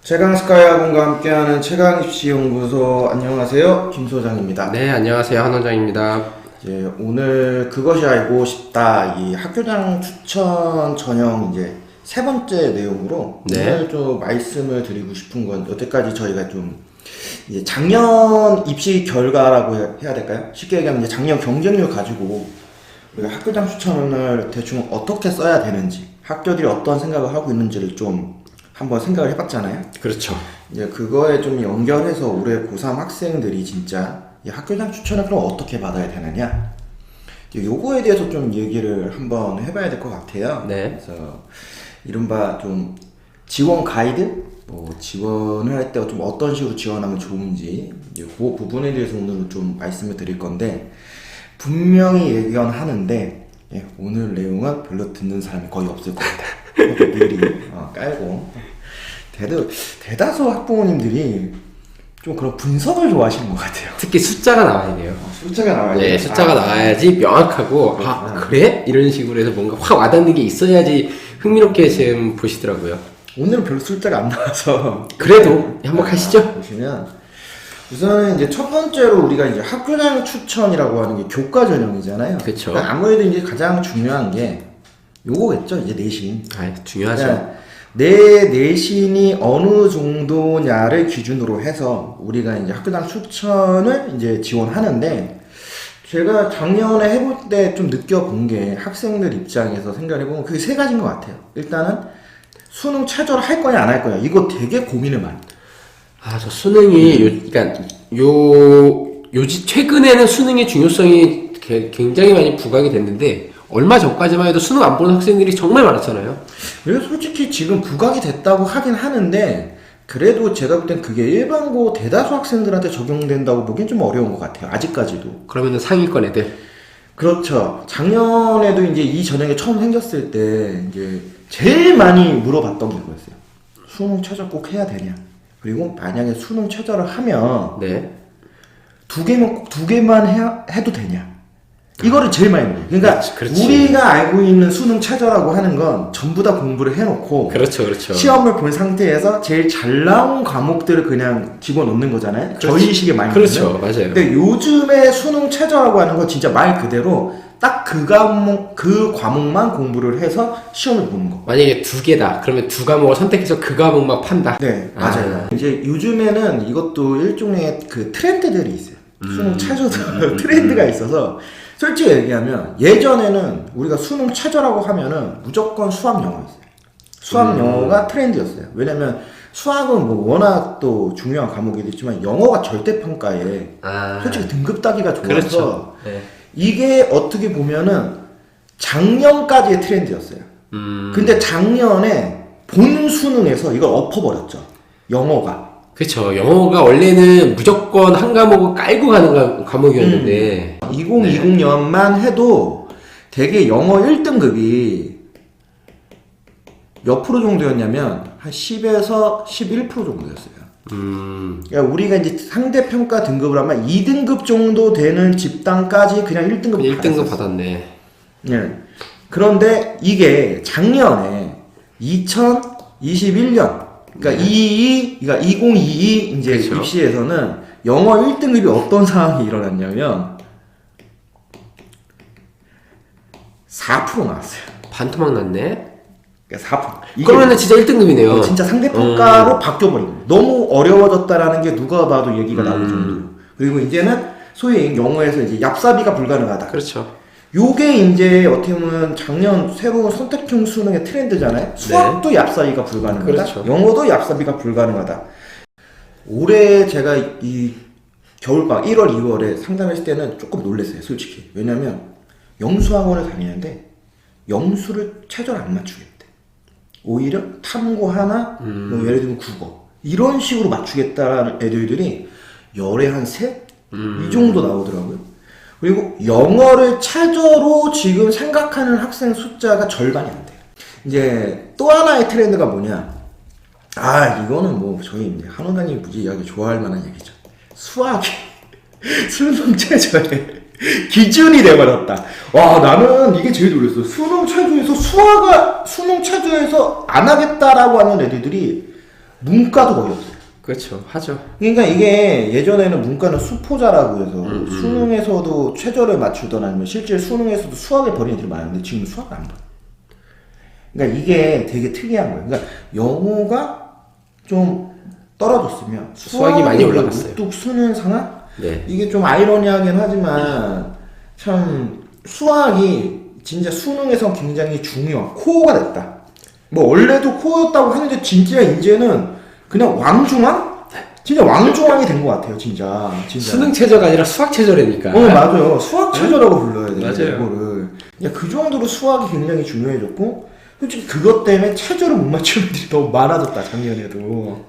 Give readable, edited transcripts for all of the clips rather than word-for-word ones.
최강스카이학원과 함께하는 최강입시연구소, 안녕하세요, 김 소장입니다. 네, 안녕하세요. 한 원장입니다. 이제 오늘 그것이 알고 싶다, 이 학교장 추천 전형 이제 세 번째 내용으로 네. 오늘 좀 말씀을 드리고 싶은 건, 여태까지 저희가 좀 이제 작년 입시 결과라고 해야 될까요? 쉽게 얘기하면 이제 작년 경쟁률 가지고 우리가 학교장 추천을 대충 어떻게 써야 되는지, 학교들이 어떤 생각을 하고 있는지를 좀 한번 생각을 해봤잖아요. 그렇죠. 이제 그거에 좀 연결해서 올해 고3 학생들이 진짜 이 학교장 추천을 그럼 어떻게 받아야 되느냐, 이제 요거에 대해서 좀 얘기를 한번 해봐야 될 것 같아요. 네. 그래서 이른바 좀 지원 가이드, 뭐 지원을 할 때 좀 어떤 식으로 지원하면 좋은지, 이제 그 부분에 대해서 오늘은 좀 말씀을 드릴 건데, 분명히 예견하는데 오늘 내용은 별로 듣는 사람이 거의 없을 것 같아요. 미리 깔고, 대다수 학부모님들이 좀 그런 분석을 좋아하시는 것 같아요. 특히 숫자가 나와야 돼요. 숫자가 나와야 네, 돼요. 숫자가 나와야지 명확하고, 그렇구나. 그래? 이런 식으로 해서 뭔가 확 와닿는 게 있어야지 흥미롭게 지금 보시더라고요. 오늘은 별로 숫자가 안 나와서 그래도 한번 가시죠. 보시면, 우선은 이제 첫 번째로 우리가 이제 학교장 추천이라고 하는 게 교과 전형이잖아요. 그쵸. 그러니까 아무래도 이제 가장 중요한 게 요거겠죠. 이제 내신. 중요하죠. 그러니까 내 내신이 어느 정도냐를 기준으로 해서 우리가 이제 학교장 추천을 이제 지원하는데, 제가 작년에 해볼 때 좀 느껴본 게, 학생들 입장에서 생각을 해보면 그게 세 가지인 것 같아요. 일단은 수능 최저를 할 거냐 안 할 거냐, 이거 되게 고민을 많이. 저 수능이, 최근에는 수능의 중요성이 굉장히 많이 부각이 됐는데, 얼마 전까지만 해도 수능 안 보는 학생들이 정말 많았잖아요. 그래서 솔직히 지금 부각이 됐다고 하긴 하는데, 그래도 제가 볼 땐 그게 일반고 대다수 학생들한테 적용된다고 보기엔 좀 어려운 것 같아요. 아직까지도. 그러면은 상위권 애들. 그렇죠. 작년에도 이제 이 전형이 처음 생겼을 때 이제 제일 많이 물어봤던 게 그거였어요. 수능 최저 꼭 해야 되냐? 그리고 만약에 수능 최저를 하면 네. 두 개면 꼭 두 개만 해도 되냐? 이거를 제일 많이 물어요. 그러니까 그렇지. 우리가 알고 있는 수능 최저라고 하는 건 전부 다 공부를 해놓고 그렇죠. 시험을 본 상태에서 제일 잘 나온 과목들을 그냥 집어넣는 거잖아요. 저희식의 많이. 그렇죠. 맞아요. 근데 요즘에 수능 최저라고 하는 건 진짜 말 그대로 딱 그 과목만 공부를 해서 시험을 보는 거. 만약에 두 개다. 그러면 두 과목을 선택해서 그 과목만 판다. 네, 맞아요. 이제 요즘에는 이것도 일종의 그 트렌드들이 있어요. 수능 최저도 트렌드가 있어서, 솔직히 얘기하면 예전에는 우리가 수능 최저라고 하면은 무조건 수학 영어였어요. 수학 영어가 트렌드였어요. 왜냐면 수학은 뭐 워낙 또 중요한 과목이긴 있지만 영어가 절대평가에 솔직히 등급 따기가 좋아서. 그렇죠. 네. 이게 어떻게 보면은 작년까지의 트렌드였어요. 근데 작년에 본 수능에서 이걸 엎어버렸죠. 영어가. 그렇죠. 영어가 원래는 무조건 한 과목을 깔고 가는 과목이었는데 2020년만 해도 되게 영어 1등급이 몇 프로 정도였냐면 한 10에서 11% 정도였어요. 그러니까 우리가 이제 상대평가 등급을 하면 2등급 정도 되는 집단까지 그냥 1등급 1등급 받았네. 네. 그런데 이게 작년에 2021년, 그러니까 2022 이제 그렇죠. 입시에서는 영어 1등급이 어떤 상황이 일어났냐면 4% 나왔어요. 반토막 났네. 그러니까 4%. 그러면은 진짜 1등급이네요. 진짜 상대평가로 바뀌어버린 거예요. 너무 어려워졌다라는 게 누가 봐도 얘기가 나올 정도로. 그리고 이제는 소위 영어에서 이제 얍삽이가 불가능하다. 그렇죠. 요게 이제 어떻게 보면 작년 새로운 선택형 수능의 트렌드잖아요. 수학도 얍삽이가 불가능하다. 그렇죠. 영어도 얍삽이가 불가능하다. 올해 제가 이 겨울방학 1월, 2월에 상담했을 때는 조금 놀랐어요, 솔직히. 왜냐면 영수학원을 다니는데 영수를 최저를 안 맞추겠대. 오히려 탐구 하나, 뭐 예를 들면 국어 이런 식으로 맞추겠다는 애들이 열에 한 셋? 이 정도 나오더라고요. 그리고 영어를 최저로 지금 생각하는 학생 숫자가 절반이 안 돼요. 이제 또 하나의 트렌드가 뭐냐? 이거는 뭐 저희 이제 한 원장님이 무지 이야기 좋아할 만한 얘기죠. 수학이 수능 최저에 기준이 돼버렸다. 와, 나는 이게 제일 놀랐어. 수능 최저에서 안 하겠다라고 하는 애들이 문과도 거의 없어요. 그렇죠. 하죠. 그러니까 이게 예전에는 문과는 수포자라고 해서 수능에서도 최저를 맞추던 아니면 실제 수능에서도 수학을 버리는 애들이 많은데 지금 수학을 안 봐. 그러니까 이게 되게 특이한 거예요. 그러니까 영어가 좀 떨어졌으면 수학이 많이 올라갔어요. 뚝 쓰는 상황? 네. 이게 좀 아이러니하긴 하지만 참 수학이 진짜 수능에서 굉장히 중요한 코어가 됐다. 뭐 원래도 코어였다고 하는데 진짜 이제는 그냥 왕중왕? 진짜 왕중왕이 된 것 같아요, 진짜. 수능 최저가 아니라 수학 최저라니까. 맞아요. 수학 최저라고 불러야 돼요, 맞아요. 이거를. 그냥 그 정도로 수학이 굉장히 중요해졌고, 솔직히 그것 때문에 최저를 못 맞추는 애들이 너무 많아졌다, 작년에도.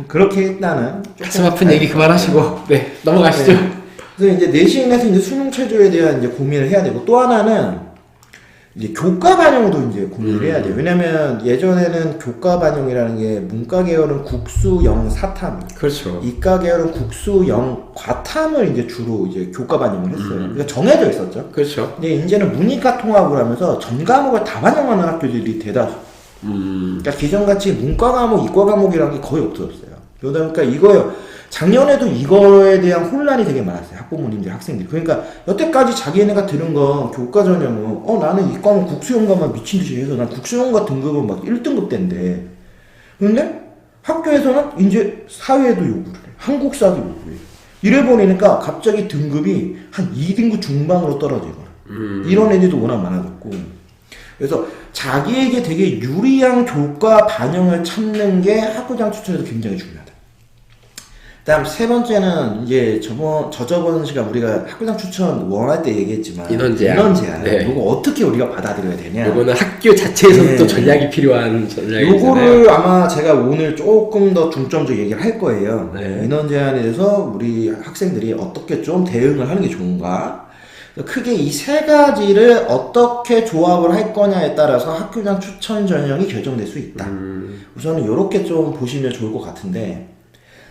그렇게 일단은. 가슴 아픈 얘기 그만하시고, 네, 넘어가시죠. 네. 그래서 이제 내신에서 이제 수능 최저에 대한 이제 고민을 해야 되고, 또 하나는 이제 교과 반영도 이제 고민을 해야 돼요. 왜냐면 예전에는 교과 반영이라는 게 문과 계열은 국수 0 사탐, 그렇죠. 이과 계열은 국수 0 과탐을 이제 주로 이제 교과 반영을 했어요. 그러니까 정해져 있었죠. 그렇죠. 근데 이제는 문이과 통합을 하면서 전 과목을 다 반영하는 학교들이 대다수. 그러니까 기존같이 문과 과목, 이과 과목이라는 게 거의 없어졌어요. 그러다 보니까 이거요. 작년에도 이거에 대한 혼란이 되게 많았어요. 학부모님들, 학생들이. 그러니까 여태까지 자기네가 들은 건 교과 전형은 나는 이 과목 국수연과만 미친 듯이 해서 난 국수연과 등급은 막 1등급 대인데 근데 학교에서는 이제 사회도 요구를 해. 한국사도 요구를 해. 이래 버리니까 갑자기 등급이 한 2등급 중반으로 떨어지거나 이런 애들도 워낙 많아졌고 그래서 자기에게 되게 유리한 교과 반영을 찾는 게 학교장 추천에도 굉장히 중요하다. 다음 세 번째는 이제 저저번 시간 우리가 학교장 추천 원할 때 얘기했지만 인원 제한. 네. 이거 어떻게 우리가 받아들여야 되냐? 이거는 학교 자체에서도 네. 또 전략이 필요한 전략이잖아요. 요거를 아마 제가 오늘 조금 더 중점적으로 얘기를 할 거예요. 네. 인원 제한에 대해서 우리 학생들이 어떻게 좀 대응을 하는 게 좋은가? 크게 이 세 가지를 어떻게 조합을 할 거냐에 따라서 학교장 추천 전형이 결정될 수 있다. 우선은 이렇게 좀 보시면 좋을 것 같은데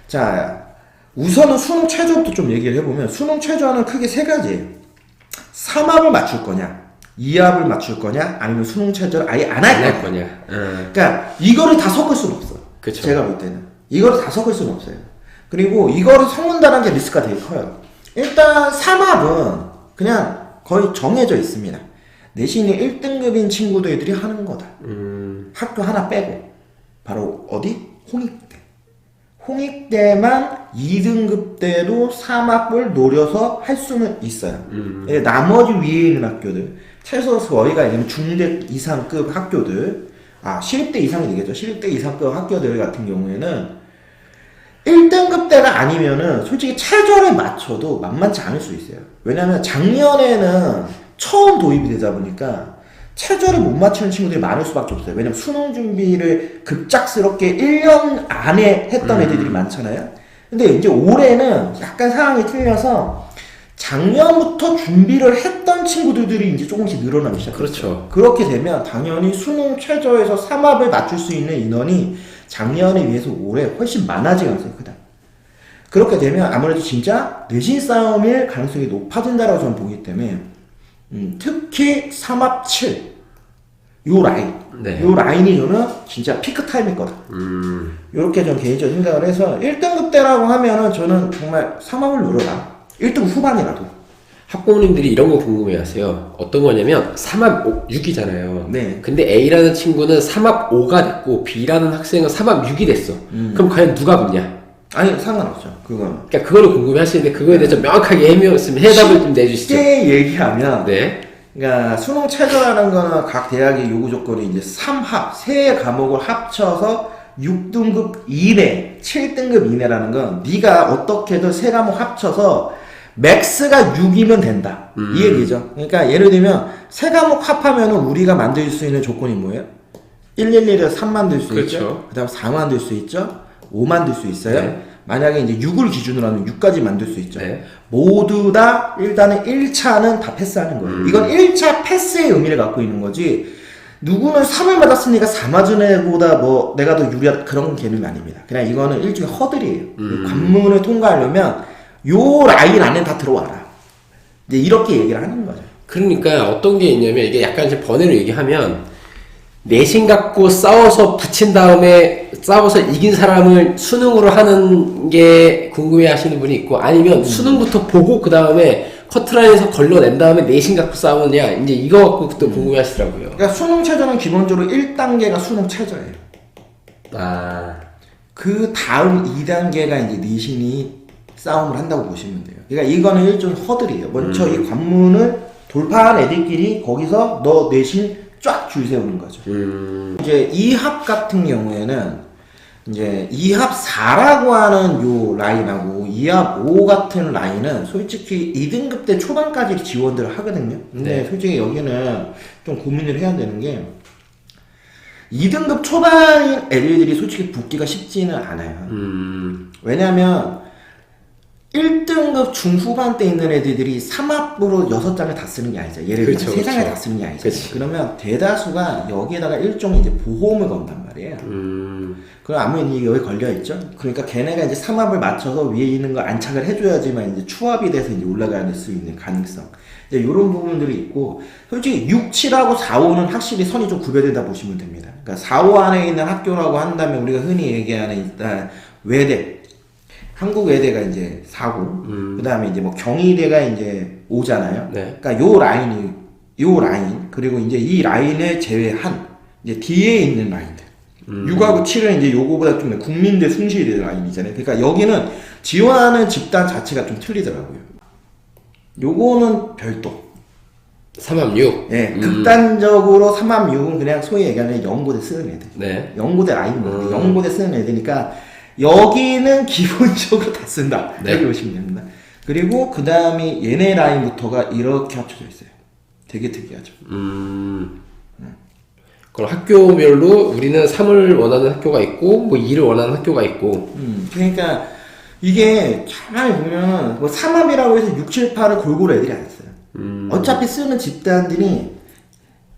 자, 우선은 수능 최저부터 좀 얘기를 해보면 수능 최저는 크게 세 가지예요. 3합을 맞출 거냐, 2합을 맞출 거냐, 아니면 수능 최저를 아예 안 할 거냐. 그러니까 이거를 다 섞을 수는 없어요. 그쵸. 제가 볼 때는 이거를 다 섞을 수는 없어요. 그리고 이거를 섞는다는 게 리스크가 되게 커요. 일단 3합은 그냥 거의 정해져 있습니다. 내신이 1등급인 친구들이 하는 거다. 학교 하나 빼고 바로 어디? 홍익대. 홍익대만 2등급 때도 3합을 노려서 할 수는 있어요. 나머지 위에 있는 학교들, 최소 저희가 얘기하면 중대 이상급 학교들, 시립대 이상이 되겠죠. 시립대 이상급 학교들 같은 경우에는 1등급 때가 아니면은 솔직히 최저를 맞춰도 만만치 않을 수 있어요. 왜냐면 작년에는 처음 도입이 되다 보니까 최저를 못 맞추는 친구들이 많을 수밖에 없어요. 왜냐면 수능 준비를 급작스럽게 1년 안에 했던 애들이 많잖아요. 근데 이제 올해는 약간 상황이 틀려서 작년부터 준비를 했던 친구들이 이제 조금씩 늘어나기 시작해요. 그렇죠. 그렇게 되면 당연히 수능 최저에서 3합을 맞출 수 있는 인원이 작년에 비해서 올해 훨씬 많아질 가능성이 크다. 그렇게 되면 아무래도 진짜 내신 싸움일 가능성이 높아진다고 저는 보기 때문에 특히 3합 7, 요 라인. 네. 요 라인이 저는 진짜 피크 타임일 거다. 요렇게 좀 개인적으로 생각을 해서 1등급 때라고 하면은 저는 정말 3합을 노려라. 1등 후반이라도. 학부모님들이 이런 거 궁금해 하세요. 어떤 거냐면 3합 6이잖아요. 네. 근데 A라는 친구는 3합 5가 됐고 B라는 학생은 3합 6이 됐어. 그럼 과연 누가 붙냐? 아니, 상관없죠. 그거는. 그러니까 그거를 궁금해 하시는데 그거에 대해서 명확하게 해답을 좀 내주시죠. 쉽게 얘기하면 네. 그러니까 수능 최저라는 거는 각 대학의 요구 조건이 이제 3합, 세 과목을 합쳐서 6등급 이내, 7등급 이내라는 건 네가 어떻게든 세 과목 합쳐서 맥스가 6이면 된다. 이 얘기죠. 그러니까 예를 들면 세 과목 합하면은 우리가 만들 수 있는 조건이 뭐예요? 111에서 3 만들 수 그렇죠. 있죠. 그다음 4 만들 수 있죠. 5 만들 수 있어요. 네. 만약에 이제 6을 기준으로 하면 6까지 만들 수 있죠. 네. 모두 다 일단은 1차는 다 패스하는 거예요. 이건 1차 패스의 의미를 갖고 있는 거지. 누구는 3을 받았으니까 4 맞은 애보다 뭐 내가 더 유리하다 그런 개념이 아닙니다. 그냥 이거는 일종의 허들이에요. 관문을 통과하려면 요 라인 안에 다 들어와라. 이제 이렇게 얘기를 하는 거죠. 그러니까 어떤 게 있냐면 이게 약간 이제 번외로 얘기하면 내신 갖고 싸워서 붙인 다음에 싸워서 이긴 사람을 수능으로 하는 게 궁금해 하시는 분이 있고, 아니면 수능부터 보고 그 다음에 커트라인에서 걸러낸 다음에 내신 갖고 싸우느냐, 이제 이거 갖고 또 궁금해 하시더라고요. 그러니까 수능 최저는 기본적으로 1단계가 수능 최저예요. 아, 그 다음 2단계가 이제 내신이 싸움을 한다고 보시면 돼요. 그러니까 이거는 일종 허들이에요. 먼저 이 관문을 돌파한 애들끼리 거기서 너 내신 쫙 줄 세우는 거죠. 이제 2합 같은 경우에는 이제 2합 4라고 하는 요 라인하고 2합 5 같은 라인은 솔직히 2등급 때 초반까지 지원들을 하거든요. 근데 네. 솔직히 여기는 좀 고민을 해야 되는 게 2등급 초반인 애들이 솔직히 붙기가 쉽지는 않아요. 왜냐면 1등급 중후반 때 있는 애들이 3합으로 6장을 다 쓰는 게 아니죠. 예를 들면 그렇죠, 3장을 그렇죠. 다 쓰는 게 아니죠. 그치. 그러면 대다수가 여기에다가 일종의 이제 보험을 건단 말이에요. 그럼 아무리 이게 여기 걸려있죠? 그러니까 걔네가 이제 3합을 맞춰서 위에 있는 거 안착을 해줘야지만 이제 추합이 돼서 이제 올라갈 수 있는 가능성. 이제 이런 부분들이 있고, 솔직히 6, 7하고 4, 5는 확실히 선이 좀 구별된다 보시면 됩니다. 그러니까 4, 5 안에 있는 학교라고 한다면 우리가 흔히 얘기하는 일단 외대, 한국 외대가 이제 4고, 그 다음에 이제 뭐 경희대가 이제 5잖아요. 네. 그러니까 요 라인, 그리고 이제 이 라인을 제외한 이제 뒤에 있는 라인들. 6하고 7은 이제 요거보다 좀 국민대 숭실대 라인이잖아요. 그러니까 여기는 지원하는 집단 자체가 좀 틀리더라고요. 요거는 별도. 3합 6. 예, 극단적으로 3합 6은 그냥 소위 얘기하는 연고대 쓰는 애들. 네. 연고대 라인입니다. 연고대 쓰는 애들이니까 여기는 기본적으로 다 쓴다. 네. 여기 보시면 됩니다. 그리고 그 다음에 얘네 라인부터가 이렇게 합쳐져 있어요. 되게 특이하죠. 그럼 학교별로 우리는 3을 원하는 학교가 있고, 뭐 2를 원하는 학교가 있고. 그러니까 이게 가만히 보면은 뭐 3합이라고 해서 6, 7, 8을 골고루 애들이 안 써요. 어차피 쓰는 집단들이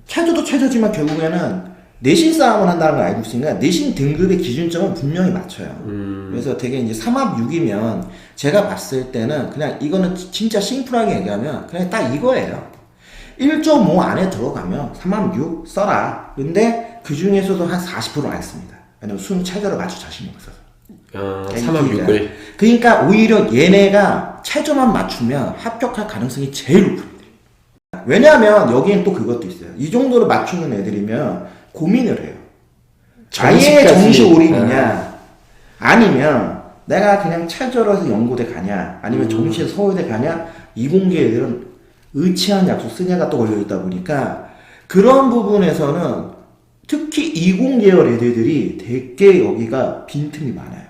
최저도 최저지만 결국에는 내신 싸움을 한다는 걸 알고 있으니까 내신 등급의 기준점은 분명히 맞춰요. 그래서 되게 이제 3합 6이면 제가 봤을 때는 그냥 이거는 진짜 심플하게 얘기하면 그냥 딱 이거예요. 1.5 안에 들어가면 3합 6 써라. 근데 그 중에서도 한 40%는 안 씁니다. 왜냐면 수능 최저를 맞출 자신이 없어서. 3합 6을. 그러니까 오히려 얘네가 최저만 맞추면 합격할 가능성이 제일 높습니다. 왜냐하면 여기엔 또 그것도 있어요. 이 정도로 맞추는 애들이면 고민을 해요. 아예 정시 올인이냐, 아니면 내가 그냥 최저로 해서 연고대 가냐, 아니면 정시에서 서울대 가냐, 이공계 애들은 의치한 약속 쓰냐가 또 걸려있다 보니까 그런 부분에서는 특히 이공계열 애들이 되게 여기가 빈틈이 많아요.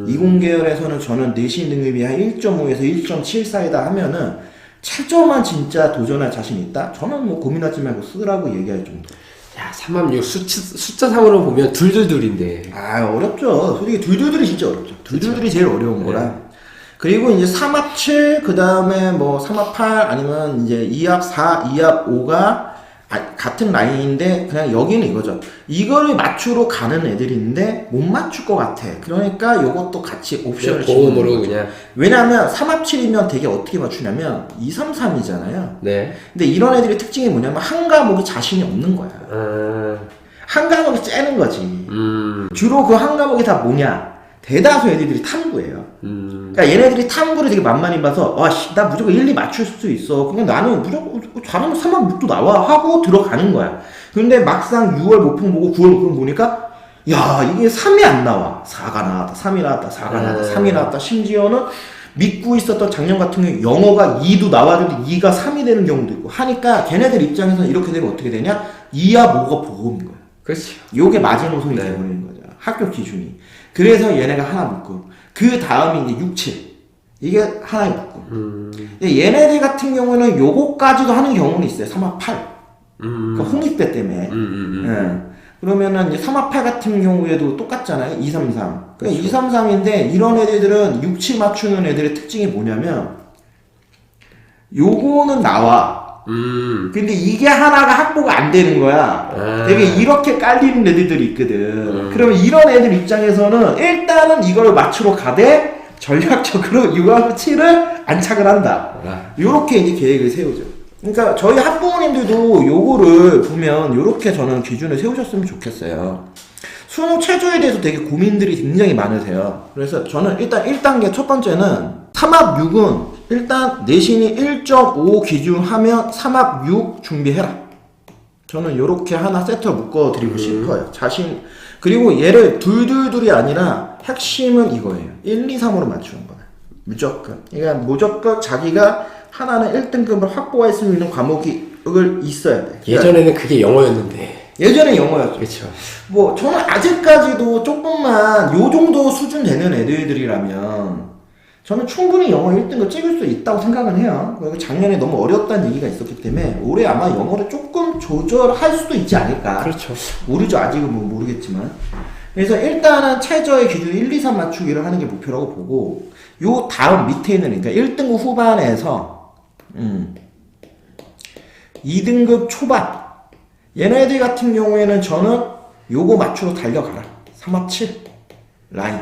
이공계열에서는 저는 내신 등급이 한 1.5에서 1.7 사이다 하면은 최저만 진짜 도전할 자신 있다? 저는 뭐 고민하지 말고 쓰라고 얘기할 정도. 야, 3합 6 숫자상으로 보면 둘둘둘인데. 아, 어렵죠. 솔직히 둘둘둘이 진짜 어렵죠. 둘둘둘이 제일 어려운 거라. 그리고 이제 3합 7, 그 다음에 뭐 3합 8, 아니면 이제 2합 4, 2합 5가 같은 라인인데 그냥 여기는 이거죠. 이거를 맞추러 가는 애들이 있는데 못 맞출 것 같아. 그러니까 이것도 같이 옵션을 보험으로 그냥. 왜냐하면 3합 7이면 되게 어떻게 맞추냐면 2, 3, 3이잖아요. 네. 근데 이런 애들의 특징이 뭐냐면 한 과목이 자신이 없는 거야. 한 과목이 째는 거지. 주로 그 한 과목이 다 뭐냐? 대다수 애들이 탐구예요. 그러니까 얘네들이 탐구를 되게 만만히 봐서 나 무조건 1, 2 맞출 수 있어. 그냥 나는 무조건 잘하면 3합 6도 나와 하고 들어가는 거야. 근데 막상 6월 모평 보고 9월 모평 보니까 야 이게 3이 안 나와. 4가 나왔다. 3이 나왔다. 4가 나왔다. 3이 나왔다. 심지어는 믿고 있었던 작년 같은 경우에 영어가 2도 나와도 2가 3이 되는 경우도 있고 하니까 걔네들 입장에서는 이렇게 되면 어떻게 되냐? 2와 5가 보험인 거야. 그렇죠. 요게 마지노선이 되어버리는 거죠. 학교 기준이. 그래서 얘네가 하나 묶고 그 다음이 이제 6, 7 이게 하나에 묶고 얘네들 같은 경우는 요거까지도 하는 경우는 있어요. 3합 8 그러니까 홍익대 때문에 예. 그러면은 이제 3합 8 같은 경우에도 똑같잖아요. 2, 3, 3 그러니까 2, 3, 3인데 이런 애들은 6, 7 맞추는 애들의 특징이 뭐냐면 요거는 나와 근데 이게 하나가 확보가 안 되는 거야. 되게 이렇게 깔리는 애들이 있거든. 그러면 이런 애들 입장에서는 일단은 이걸 맞추러 가되 전략적으로 6하고 7을 안착을 한다. 요렇게 이제 계획을 세우죠. 그러니까 저희 학부모님들도 요거를 보면 요렇게 저는 기준을 세우셨으면 좋겠어요. 수능 최저에 대해서 되게 고민들이 굉장히 많으세요. 그래서 저는 일단 1단계 첫 번째는 3합 6은 일단 내신이 1.5 기준 하면 3합 6 준비해라. 저는 이렇게 하나 세트를 묶어드리고 싶어요. 그리고 얘를 둘둘둘이 아니라 핵심은 이거예요. 1, 2, 3으로 맞추는 거예요. 무조건. 그러니까 무조건 자기가 하나는 1등급을 확보할 수 있는 과목이 있어야 돼. 예전에는 그게 영어였는데. 예전에 영어였죠. 그렇죠. 뭐 저는 아직까지도 조금만 요 정도 수준 되는 애들이라면 저는 충분히 영어 1등급 찍을 수 있다고 생각은 해요. 그리고 작년에 너무 어렵다는 얘기가 있었기 때문에 올해 아마 영어를 조금 조절할 수도 있지 않을까. 그렇죠. 모르죠. 아직은 뭐 모르겠지만. 그래서 일단은 최저의 기준 1, 2, 3 맞추기를 하는 게 목표라고 보고 요 다음 밑에 있는 그러니까 1등급 후반에서 2등급 초반 얘네들 같은 경우에는 저는 요거 맞추러 달려가라. 3합 7 라인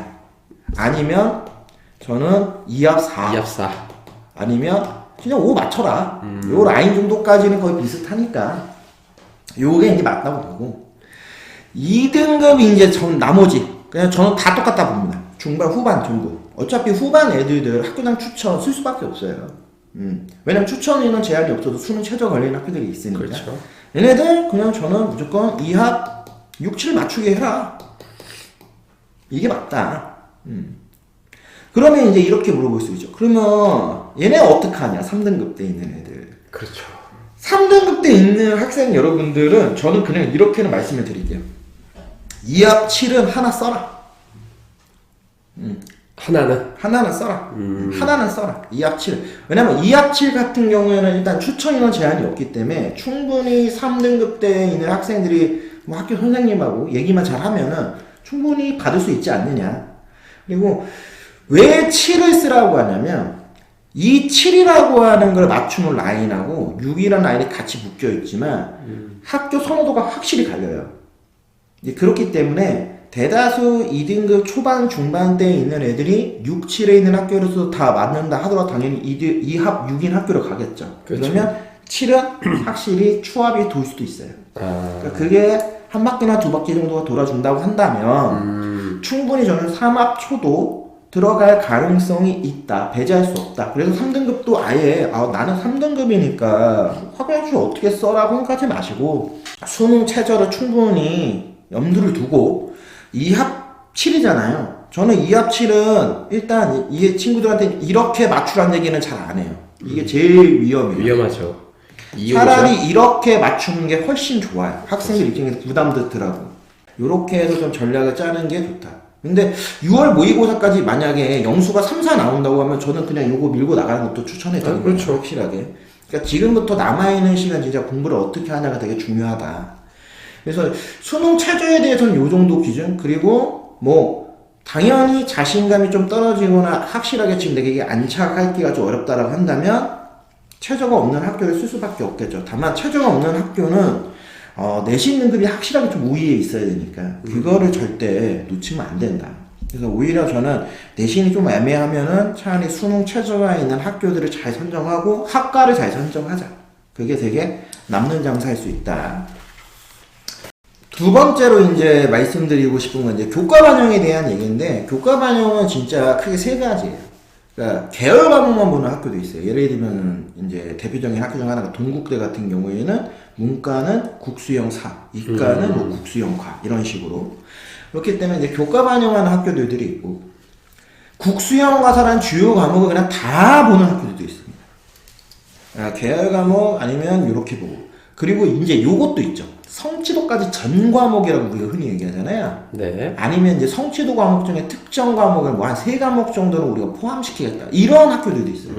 아니면 저는 2합 4 2합 4 아니면 그냥 5 맞춰라. 요 라인 정도까지는 거의 비슷하니까 요게 이제 맞다고 보고 2등급이 이제 전 나머지 그냥 저는 다 똑같다 봅니다. 중반 후반 전부 어차피 후반 애들들 학교장 추천 쓸 수밖에 없어요. 왜냐면 추천에는 제한이 없어도 수능 최저 걸리는 학교들이 있으니까. 그렇죠. 얘네들 그냥 저는 무조건 2합 6, 7 맞추게 해라. 이게 맞다. 그러면 이제 이렇게 물어볼 수 있죠. 그러면 얘네 어떡하냐? 3등급 때 있는 애들. 그렇죠. 3등급 때 있는 학생 여러분들은 저는 그냥 이렇게는 말씀을 드릴게요. 2합 7은 하나 써라. 하나는 써라. 하나는 써라. 2합 7. 왜냐면 2합 7 같은 경우에는 일단 추천 인원 제한이 없기 때문에 충분히 3등급 때 있는 학생들이 뭐 학교 선생님하고 얘기만 잘 하면은 충분히 받을 수 있지 않느냐. 그리고 왜 7을 쓰라고 하냐면 이 7이라고 하는 걸 맞추는 라인하고 6이라는 라인이 같이 묶여 있지만 학교 선호도가 확실히 갈려요. 그렇기 때문에 대다수 2등급 초반 중반대에 있는 애들이 6, 7에 있는 학교로서 다 맞는다 하더라도 당연히 2합 6인 학교로 가겠죠. 그렇죠. 그러면 7은 확실히 추합이 돌 수도 있어요. 그러니까 그게 한 바퀴나 두 바퀴 정도가 돌아준다고 한다면 충분히 저는 3합 초도 들어갈 가능성이 있다. 배제할 수 없다. 그래서 3등급도 아예 나는 3등급이니까 학교장출 어떻게 써라고 생각하지 마시고 수능 최저를 충분히 염두를 두고 2합 7이잖아요. 저는 2합 7은 일단 이 친구들한테 이렇게 맞추라는 얘기는 잘 안 해요. 이게 제일 위험해요. 위험하죠. 차라리 이렇게 맞추는 게 훨씬 좋아요. 학생들 입장에서 부담되더라고. 이렇게 해서 좀 전략을 짜는 게 좋다. 근데 6월 모의고사까지 만약에 영수가 3, 4 나온다고 하면 저는 그냥 요거 밀고 나가는 것도 추천해드립니다. 그렇죠. 확실하게. 그러니까 지금부터 남아있는 시간 진짜 공부를 어떻게 하냐가 되게 중요하다. 그래서 수능 최저에 대해서는 요 정도 기준, 그리고 뭐 당연히 자신감이 좀 떨어지거나 확실하게 지금 내가 이게 안착하기가 좀 어렵다라고 한다면 최저가 없는 학교를 쓸 수밖에 없겠죠. 다만 최저가 없는 학교는 내신 등급이 확실하게 좀 우위에 있어야 되니까 그거를 절대 놓치면 안 된다. 그래서 오히려 저는 내신이 좀 애매하면은 차라리 수능 최저가 있는 학교들을 잘 선정하고 학과를 잘 선정하자. 그게 되게 남는 장사일 수 있다. 두 번째로 이제 말씀드리고 싶은 건 이제 교과 반영에 대한 얘기인데, 교과 반영은 진짜 크게 세 가지예요. 그러니까 계열 과목만 보는 학교도 있어요. 예를 들면 이제 대표적인 학교 중 하나가 동국대 같은 경우에는 문과는 국수형 사, 이과는 뭐 국수형 과 이런 식으로. 그렇기 때문에 이제 교과 반영하는 학교들이 있고, 국수형 과사라는 주요 과목을 그냥 다 보는 학교들도 있습니다. 계열 과목 아니면 이렇게 보고. 그리고 이제 요것도 있죠. 성취도까지 전 과목이라고 우리가 흔히 얘기하잖아요. 네. 아니면 이제 성취도 과목 중에 특정 과목을 뭐 한 3과목 정도는 우리가 포함시키겠다. 이런 학교들도 있어요.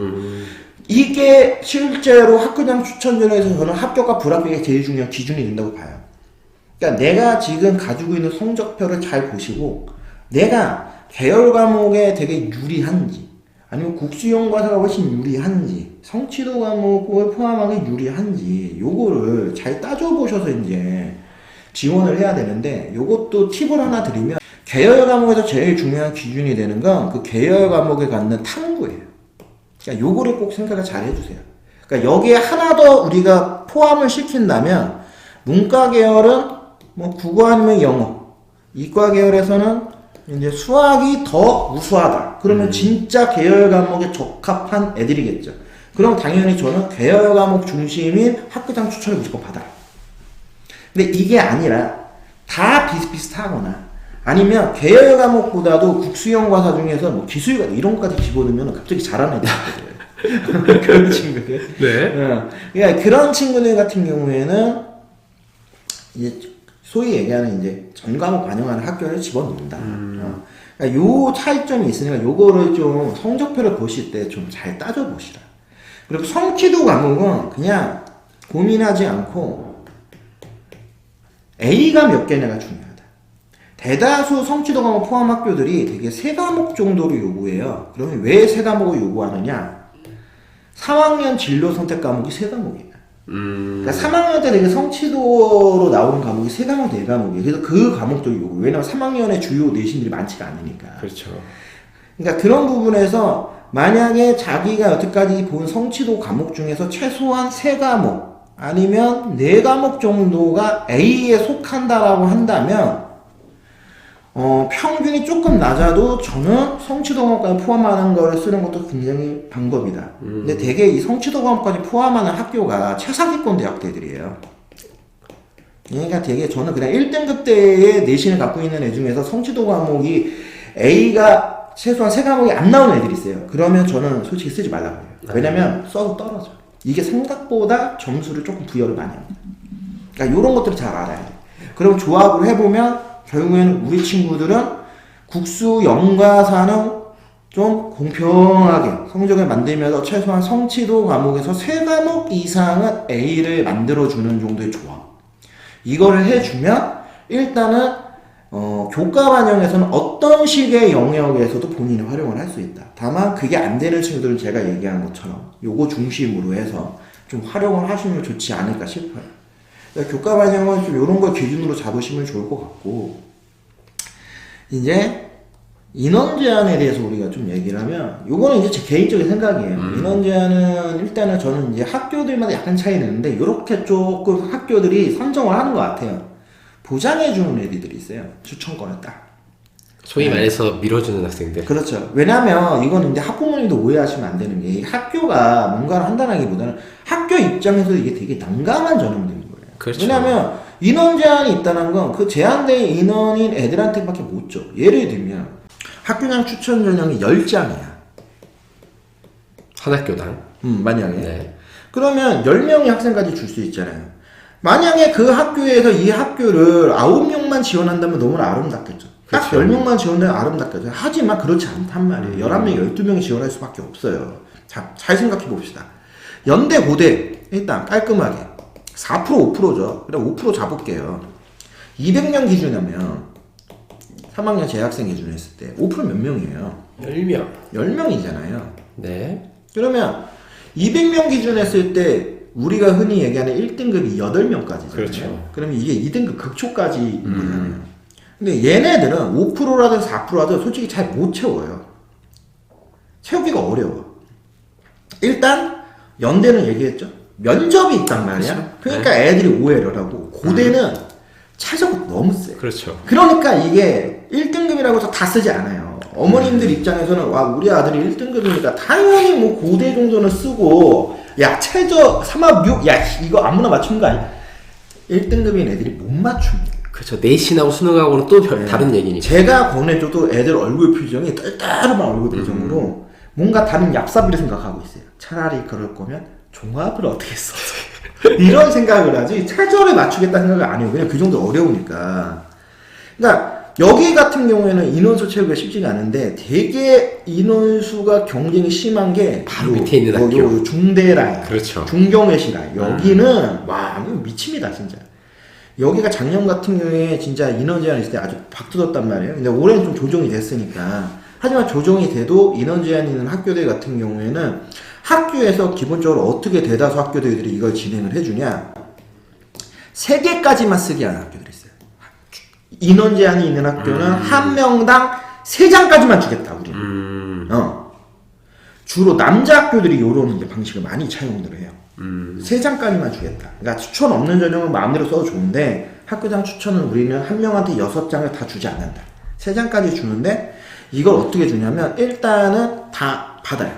이게 실제로 학교장 추천전에서 저는 합격과 불합격이 제일 중요한 기준이 된다고 봐요. 그러니까 내가 지금 가지고 있는 성적표를 잘 보시고 내가 계열 과목에 되게 유리한지, 아니면 국수형 과사가 훨씬 유리한지, 성취도 과목을 포함하게 유리한지 요거를 잘 따져보셔서 이제 지원을 해야 되는데, 요것도 팁을 하나 드리면 계열 과목에서 제일 중요한 기준이 되는 건 그 계열 과목에 갖는 탐구예요. 그러니까 요거를 꼭 생각을 잘 해주세요. 그러니까 여기에 하나 더 우리가 포함을 시킨다면 문과 계열은 뭐 국어 아니면 영어, 이과 계열에서는 이제 수학이 더 우수하다. 그러면 진짜 계열 과목에 적합한 애들이겠죠. 그럼 당연히 저는 계열 과목 중심인 학교장 추천을 무조건 받아요. 근데 이게 아니라 다 비슷비슷하거나 아니면 계열 과목보다도 국수형 과사 중에서 뭐 기술과 이런 것까지 집어넣으면 갑자기 잘하는 애들이 있거든요. 그런 친구들. 네. 그러니까 그런 친구들 같은 경우에는 이제 소위 얘기하는 이제 전 과목 반영하는 학교를 집어넣는다. 그러니까 요 차이점이 있으니까 요거를 좀 성적표를 보실 때 좀 잘 따져보시라. 그리고 성취도 과목은 그냥 고민하지 않고 A가 몇 개냐가 중요하다. 대다수 성취도 과목 포함 학교들이 되게 3과목 정도로 요구해요. 그러면 왜 3과목을 요구하느냐? 3학년 진로 선택 과목이 3과목이에요. 그러니까 3학년 때 되게 성취도로 나오는 과목이 3과목, 4과목이에요. 그래서 그 과목들이 요구. 왜냐면 3학년에 주요 내신들이 많지가 않으니까. 그렇죠. 그러니까 그런 부분에서 만약에 자기가 여태까지 본 성취도 과목 중에서 최소한 3과목 아니면 4과목 정도가 A에 속한다라고 한다면 평균이 조금 낮아도 저는 성취도 과목까지 포함하는 거를 쓰는 것도 굉장히 방법이다. 근데 되게 이 성취도 과목까지 포함하는 학교가 최상위권 대학들이에요. 그러니까 되게 저는 그냥 1등급 대의 내신을 갖고 있는 애 중에서 성취도 과목이 A가 최소한 3과목이 안 나오는 애들이 있어요. 그러면 저는 솔직히 쓰지 말라고 해요. 왜냐면 써도 떨어져. 이게 생각보다 점수를 조금 부여를 많이 합니다. 그러니까 이런 것들을 잘 알아야 돼. 그럼 조합을 해보면 결국에는 우리 친구들은 국수 영과사는 좀 공평하게 성적을 만들면서 최소한 성취도 과목에서 3과목 이상은 A를 만들어주는 정도의 조합. 이거를 해주면 일단은 교과 반영에서는 어떤 식의 영역에서도 본인이 활용을 할 수 있다. 다만 그게 안 되는 친구들은 제가 얘기한 것처럼 요거 중심으로 해서 좀 활용을 하시면 좋지 않을까 싶어요. 그러니까 교과 반영은 좀 이런 걸 기준으로 잡으시면 좋을 것 같고, 이제 인원 제한에 대해서 우리가 좀 얘기를 하면, 요거는 이제 제 개인적인 생각이에요. 인원 제한은 일단은 저는 이제 학교들마다 약간 차이 나는데, 이렇게 조금 학교들이 선정을 하는 것 같아요. 보장해주는 애들이 있어요. 추천권을 딱. 소위 말해서 밀어주는 학생들. 그렇죠. 왜냐면 이거는 이제 학부모님도 오해하시면 안 되는 게, 학교가 뭔가를 한다기보다는 학교 입장에서 이게 되게 난감한 전형들인 거예요. 그렇죠. 왜냐면 인원 제한이 있다는 건 그 제한된 인원인 애들한테밖에 못 줘. 예를 들면 학교장 추천 전형이 10장이야. 한 학교당. 만약에. 네. 그러면 10명의 학생까지 줄 수 있잖아요. 만약에 그 학교에서 이 학교를 9명만 지원한다면 너무나 아름답겠죠. 딱 그렇죠. 10명만 지원하면 아름답겠죠. 하지만 그렇지 않단 말이에요. 11명, 12명이 지원할 수밖에 없어요. 자, 잘 생각해 봅시다. 연대, 고대, 일단 깔끔하게. 4%, 5%죠. 그럼 5% 잡을게요. 200명 기준하면 3학년 재학생 기준 했을 때 5% 몇 명이에요? 10명. 10명이잖아요. 네. 그러면 200명 기준 했을 때 우리가 흔히 얘기하는 1등급이 8명까지잖아요. 그렇죠. 그러면 이게 2등급 극초까지 거잖아요. 근데 얘네들은 5%라든 4%라든 솔직히 잘 못 채워요. 채우기가 어려워. 일단 연대는 얘기했죠. 면접이 있단 말이야. 그렇죠. 그러니까 애들이 오해를 하고, 고대는 최저가 너무 세. 그렇죠. 그러니까 이게 1등급이라고 해서 다 쓰지 않아요. 어머님들 입장에서는 와, 우리 아들이 1등급이니까 당연히 뭐 고대 정도는 쓰고, 야, 최저 3합 6, 야, 이거 아무나 맞춘 거 아니야? 1등급인 애들이 못 맞춥니다. 그렇죠. 내신하고 수능하고는 또 다른 얘기니까. 제가 권해줘도 애들 얼굴 표정이 떨떠름한 얼굴 표정으로 뭔가 다른 얍삽이를 생각하고 있어요. 차라리 그럴 거면 종합을 어떻게 써? 이런 생각을 하지 최저를 맞추겠다는 생각을 안 해요. 그냥 그 정도 어려우니까. 그러니까 여기 같은 경우에는 인원수 채우기가 쉽지가 않은데, 되게 인원수가 경쟁이 심한 게 바로 밑에 있는 학교. 중대 라인, 그렇죠. 중경외시 라인. 여기는 와, 이거 미칩니다 진짜. 여기가 작년 같은 경우에 진짜 인원 제한 있을 때 아주 박 터졌단 말이에요. 근데 올해는 좀 조정이 됐으니까. 하지만 조정이 돼도 인원 제한이 있는 학교들 같은 경우에는 학교에서 기본적으로 어떻게 대다수 학교들이 이걸 진행을 해주냐, 3개까지만 쓰게 하는 학교들이 있어요. 인원 제한이 있는 학교는 한 명당 3장까지만 주겠다 우리는. 주로 남자 학교들이 이런 방식을 많이 차용을 해요. 3장까지만 주겠다. 그러니까 추천 없는 전형은 마음대로 써도 좋은데 학교장 추천은 우리는 한 명한테 6장을 다 주지 않는다. 3장까지 주는데 이걸 어떻게 주냐면 일단은 다 받아요.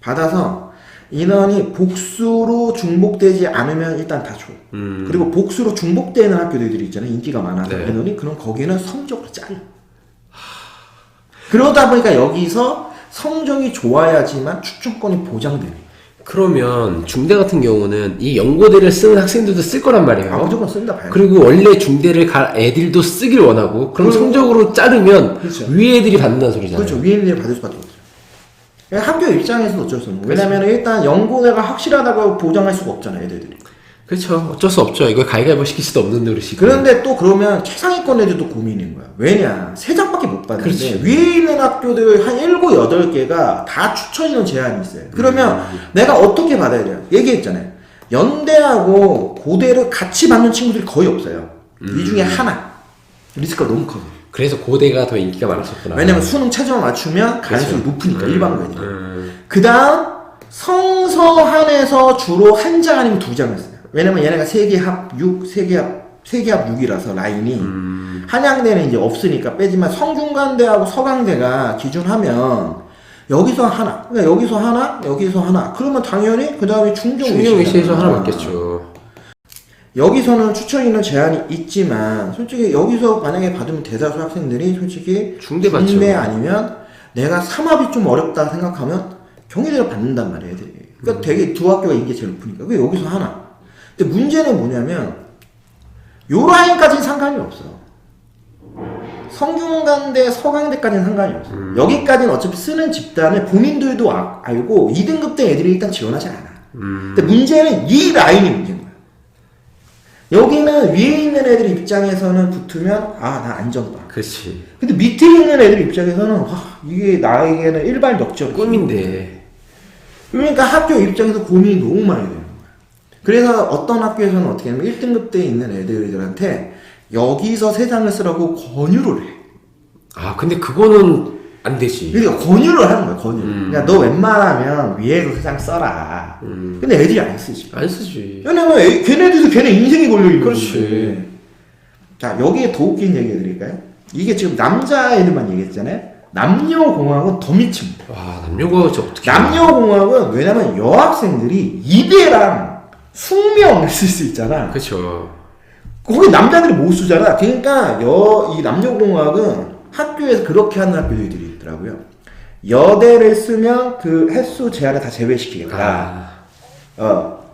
받아서 인원이 복수로 중복되지 않으면 일단 다 줘. 그리고 복수로 중복되는 학교들이 있잖아요. 인기가 많아서 네. 인원이 그럼 거기는 성적으로 잘라. 그러다 보니까 여기서 성적이 좋아야지만 추천권이 보장되네. 그러면 중대 같은 경우는 이 연고대를 쓰는 학생들도 쓸 거란 말이에요. 아, 무조건 쓴다 봐요. 그리고 원래 중대를 갈 애들도 쓰길 원하고 그럼 성적으로 자르면 그렇죠. 위 애들이 받는다는 소리잖아요. 그렇죠. 위인을 받을 수밖에 없죠. 학교 입장에서는 어쩔 수 없는 거예요. 왜냐면 일단 연고대가 확실하다고 보장할 수가 없잖아요, 애들이. 그렇죠. 어쩔 수 없죠. 이걸 가위가위보 시킬 수도 없는 노릇이고. 그런데 또 그러면 최상위권 애들도 고민인 거야. 왜냐? 3장밖에 못 받는데 그렇지. 위에 있는 학교들 한 7, 8개가 다 추천인원 제한이 있어요. 그러면 내가 어떻게 받아야 돼요? 얘기했잖아요. 연대하고 고대를 같이 받는 친구들이 거의 없어요. 이 중에 하나. 리스크가 너무 커서. 그래서 고대가 더 인기가 많았었구나. 왜냐면 수능 최저만 맞추면 가능성이 높으니까 일반고 애들이. 음. 그 다음 성서한에서 주로 1장 아니면 2장을 써요. 왜냐면 얘네가 세계합 6, 세계합 6이라서 라인이 한양대는 이제 없으니까 빼지만 성균관대하고 서강대가 기준하면 여기서 하나, 그러니까 여기서 하나, 여기서 하나. 그러면 당연히 그 다음에 충정위시에서 하나 맞겠죠. 여기서는 추천인원 제한이 있지만 솔직히 여기서 만약에 받으면 대다수 학생들이 솔직히 중대 받죠. 중대 아니면 내가 삼합이 좀 어렵다 생각하면 경희대를 받는단 말이에요, 애들이. 그러니까 되게 두 학교가 인기 제일 높으니까. 왜 여기서 하나? 근데 문제는 뭐냐면 요 라인까지는 상관이 없어. 성균관대, 서강대까지는 상관이 없어. 여기까지는 어차피 쓰는 집단을 본인들도 알고 2등급대 애들이 일단 지원하지 않아. 근데 문제는 이 라인이 문제인 거야. 여기는 위에 있는 애들 입장에서는 붙으면 아, 나 안전빵. 그렇지. 근데 밑에 있는 애들 입장에서는 와, 이게 나에게는 일발역적 꿈인데. 그러니까 학교 입장에서 고민이 너무 많이 돼요. 그래서 어떤 학교에서는 어떻게 하냐면 1등급대에 있는 애들한테 여기서 3장을 쓰라고 권유를 해. 아 근데 그거는 안 되지. 그러니까 권유를 하는 거야, 권유. 그러니까 너 웬만하면 위에서 3장 써라. 근데 애들이 안 쓰지. 안 쓰지. 왜냐면 걔네들도 걔네 인생이 걸려있는 그렇지. 건데. 자, 여기에 더 웃긴 얘기 해드릴까요? 이게 지금 남자애들만 얘기했잖아요. 남녀공학은 더 미칩니다. 와 남녀가 진짜 어떻게? 남녀공학은 왜냐면 여학생들이 이대랑 숙명 쓸 수 있잖아. 그렇죠. 거기 남자들이 못 쓰잖아. 그러니까 이 남녀공학은 학교에서 그렇게 하는 학교들이 있더라고요. 여대를 쓰면 그 횟수 제한을 다 제외시키겠다.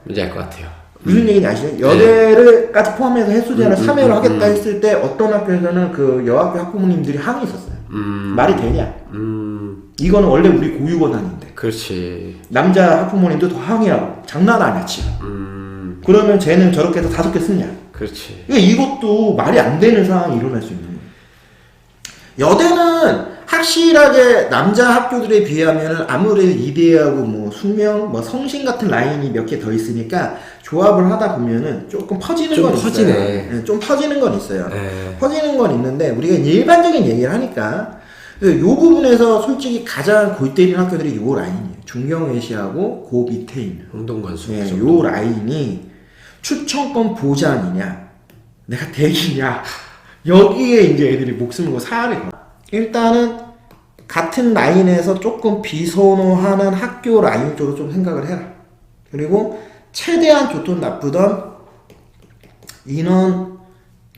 뭔지 알 것 같아요. 무슨 얘기인지 아시죠? 여대를까지 포함해서 횟수 제한을 3회로 하겠다 했을 때 어떤 학교에서는 그 여학교 학부모님들이 항의했었어요. 말이 되냐? 이거는 원래 우리 고유 권한인데. 그렇지. 남자 학부모님도 더 항의하고 장난 아니야 지금. 그러면 쟤는 저렇게 해서 5개 쓰냐? 그렇지. 그러니까 이것도 말이 안 되는 상황이 일어날 수 있는 거예요. 여대는 확실하게 남자 학교들에 비하면 아무래도 이대하고 뭐 숙명, 뭐 성신 같은 라인이 몇 개 더 있으니까 조합을 하다 보면은 조금 퍼지는 좀 건 퍼지네. 있어요. 네, 좀 퍼지는 건 있어요. 네. 퍼지는 건 있는데 우리가 일반적인 얘기를 하니까 이 부분에서 솔직히 가장 골 때리는 학교들이 요 라인이에요. 중경외시하고 그 밑에 있는 홍동관수. 네, 요 라인이 추천권 보장이냐 내가 대기냐 여기에 이제 애들이 목숨을 걸고 살을 걸어. 일단은 같은 라인에서 조금 비선호하는 학교 라인 쪽으로 좀 생각을 해라. 그리고 최대한 좋든 나쁘든 인원